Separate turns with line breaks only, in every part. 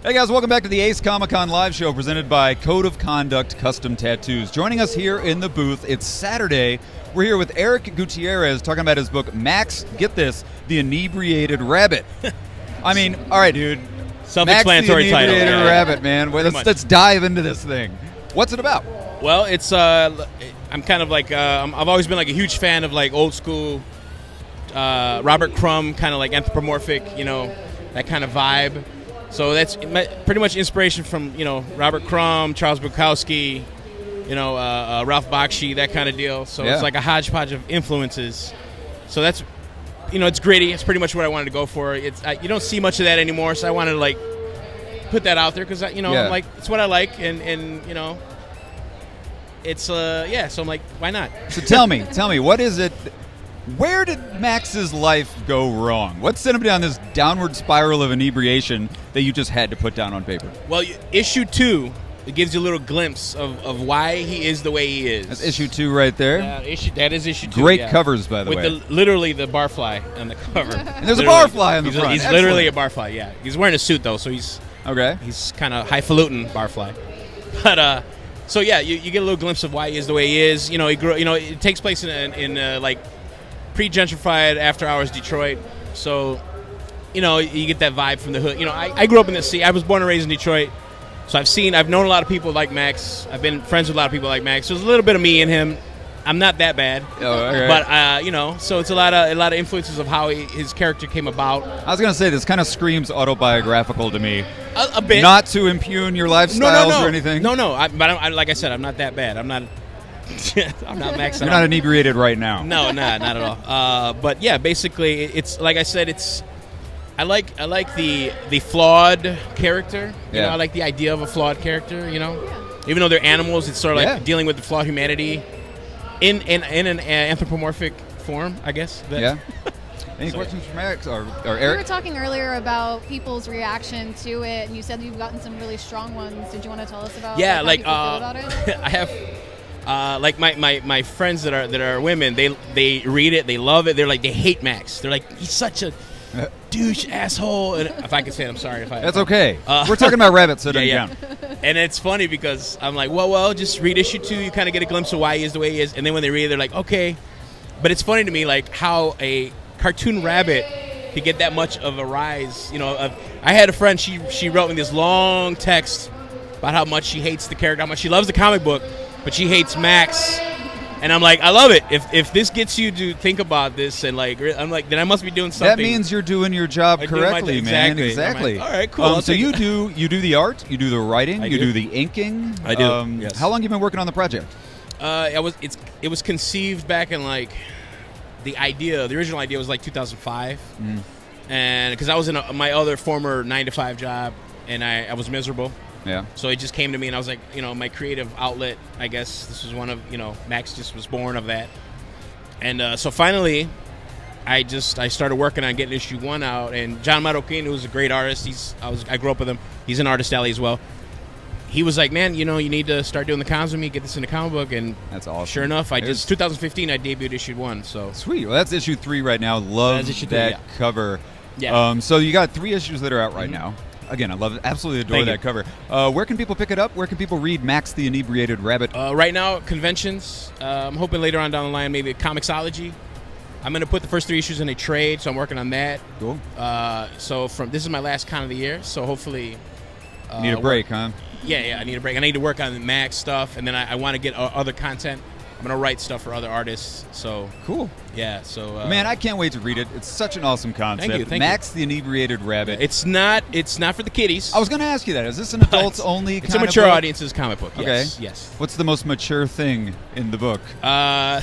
Hey guys, welcome back to the Ace Comic-Con live show presented by Code of Conduct Custom Tattoos. Joining us here in the booth, it's Saturday. We're here with Eric Gutierrez talking about his book, Max, get this, The Inebriated Rabbit. I mean, all right, dude.
Self-explanatory
Max, the Inebriated
title.
Rabbit, man. Well, let's dive into this thing. What's it about?
Well, it's I'm kind of like I've always been like a huge fan of like old school Robert Crumb kind of like anthropomorphic, that kind of vibe. So that's pretty much inspiration from Robert Crumb, Charles Bukowski, Ralph Bakshi, that kind of deal. So It's like a hodgepodge of influences. So that's it's gritty. It's pretty much what I wanted to go for. It's you don't see much of that anymore. So I wanted to like put that out there because I'm like it's what I like and it's So I'm like, why not?
So tell me, what is it? Where did Max's life go wrong? What sent him down this downward spiral of inebriation that you just had to put down on paper?
Well, issue 2, it gives you a little glimpse of why he is the way he is.
That's issue 2 right there.
That is issue 2.
Great covers, by the way.
With literally the barfly on the cover.
And there's a barfly on the front.
He's literally a barfly, yeah. He's wearing a suit, though, so he's kind of highfalutin barfly. But, so yeah, you get a little glimpse of why he is the way he is. He grew. It takes place in like pre-gentrified after-hours Detroit. So, you get that vibe from the hood. I grew up in the city. I was born and raised in Detroit. So I've known a lot of people like Max. I've been friends with a lot of people like Max. So there's a little bit of me in him. I'm not that bad.
Oh, okay.
But, so it's a lot of influences of how his character came about.
I was going to say, this kind of screams autobiographical to me.
A bit.
Not to impugn your lifestyles or anything.
No. But like I said, I'm not that bad. I'm not Max.
You're not inebriated right now.
No, not at all. But yeah, basically, it's like I said. I like the flawed character. I like the idea of a flawed character. Even though they're animals, it's sort of like dealing with the flawed humanity in an anthropomorphic form, I guess.
Any questions from Eric or Eric?
We were talking earlier about people's reaction to it, and you said you've gotten some really strong ones. Did you want to tell us about?
Yeah,
how people feel about it?
I have. Like my friends that are women, they read it, they love it. They're like, they hate Max. They're like, he's such a douche asshole. And if I can say it, I'm sorry.
That's okay. We're talking about rabbits, so it doesn't count.
And it's funny because I'm like, well, just read issue 2. You kind of get a glimpse of why he is the way he is. And then when they read it, they're like, okay. But it's funny to me, like how a cartoon rabbit could get that much of a rise. I had a friend. She wrote me this long text about how much she hates the character, how much she loves the comic book, but she hates Max. And I'm like, I love it. If this gets you to think about this, and like, I'm like, then I must be doing something.
That means you're doing your job correctly, man. Exactly.
Like, all right, cool.
So you do the art, you do the writing, you do the inking.
I do. Yes.
How long have you been working on the project?
It was conceived back in like the original idea was like 2005, and because I was in my other former 9-to-5 job, and I was miserable.
Yeah.
So it just came to me, and I was like, my creative outlet, I guess this was one of, Max just was born of that. And so finally, I started working on getting issue 1 out, and John Marroquin, who's a great artist, I grew up with him. He's an artist alley as well. He was like, man, you need to start doing the comics with me, get this in the comic book, and
that's awesome.
Sure enough, 2015, I debuted issue 1. So
sweet. Well, that's issue 3 right now. Love that cover.
Yeah.
So you got 3 issues that are out right now. Again, I love it. Absolutely adore that cover. Where can people pick it up? Where can people read Max the Inebriated Rabbit?
Right now, conventions. I'm hoping later on down the line, maybe a Comixology. I'm going to put the first 3 issues in a trade, so I'm working on that.
Cool.
So this is my last con of the year, so hopefully...
you need a break, huh?
Yeah, I need a break. I need to work on the Max stuff, and then I want to get other content. I'm going to write stuff for other artists. So
cool.
Yeah, so...
Man, I can't wait to read it. It's such an awesome concept.
Thank you.
Max the Inebriated Rabbit.
It's not for the kiddies.
I was going to ask you that. Is this an adults-only
It's a mature audience's comic book, yes.
Okay.
Yes.
What's the most mature thing in the book?
Well,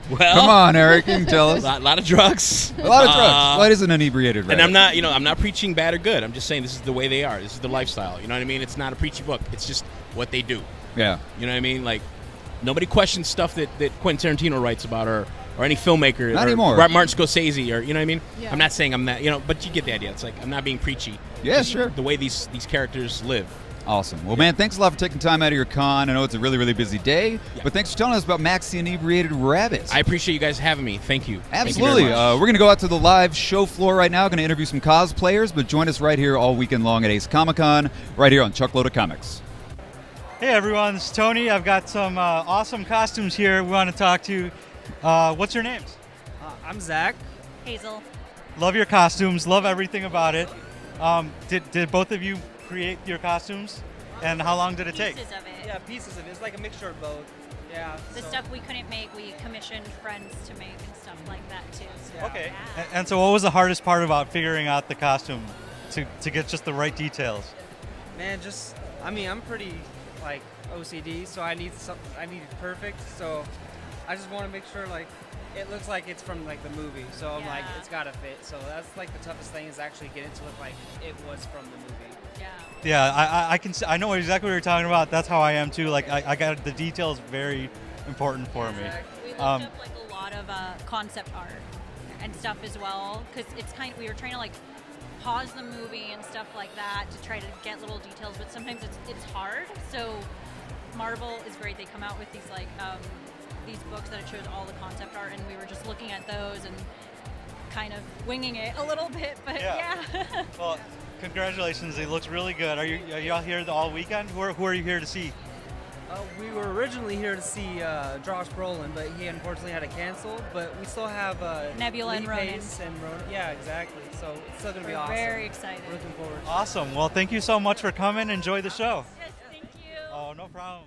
come on, Eric, you can tell us.
A lot of drugs.
A lot of drugs. What is an inebriated rabbit?
And I'm not preaching bad or good. I'm just saying this is the way they are. This is the lifestyle. You know what I mean? It's not a preachy book. It's just what they do.
Yeah.
You know what I mean? Like, nobody questions stuff that Quentin Tarantino writes about or any filmmaker.
Not
or
anymore.
Martin Scorsese or, you know what I mean?
Yeah.
I'm not saying I'm that, but you get the idea. It's like, I'm not being preachy.
Yeah, sure.
The way these characters live.
Awesome. Well, man, thanks a lot for taking time out of your con. I know it's a really, really busy day, but thanks for telling us about Max the Inebriated Rabbit.
I appreciate you guys having me. Thank you.
Absolutely.
Thank you very much.
We're going to go out to the live show floor right now. Going to interview some cosplayers, but join us right here all weekend long at Ace Comic-Con, right here on Chuckload of Comics.
Hey everyone, it's Tony. I've got some awesome costumes here we want to talk to. What's your names?
I'm Zach.
Hazel.
Love your costumes, love everything about it. Did both of you create your costumes? And how long did it take?
Pieces of it.
Yeah, pieces of it. It's like a mixture of both. Yeah.
The stuff we couldn't make, we commissioned friends to make and stuff like that too. So,
Okay.
yeah.
And so what was the hardest part about figuring out the costume to get just the right details?
Man, I'm pretty like OCD, so I need it perfect. So I just want to make sure like it looks like it's from like the movie. So I'm like,
Yeah.
it's gotta fit. So that's like the toughest thing is actually getting to look like it was from the movie.
Yeah.
Yeah, I know exactly what you're talking about. That's how I am too. Like I got the details very important for me.
We looked up like a lot of concept art and stuff as well, because it's we were trying to like pause the movie and stuff like that to try to get little details, but sometimes it's hard. So Marvel is great. They come out with these like these books that it shows all the concept art, and we were just looking at those and kind of winging it a little bit. But yeah.
Well, congratulations. It looks really good. Are you all here all weekend? Who are you here to see?
We were originally here to see Josh Brolin, but he unfortunately had to cancel. But we still have
Nebula and
Lee
Ronan.
Pace and Ronan. Yeah, exactly. So it's still gonna be
We're
awesome.
very excited.
We're looking forward to it.
Awesome. Well, thank you so much for coming. Enjoy the show.
Yes, thank you.
Oh, no problem.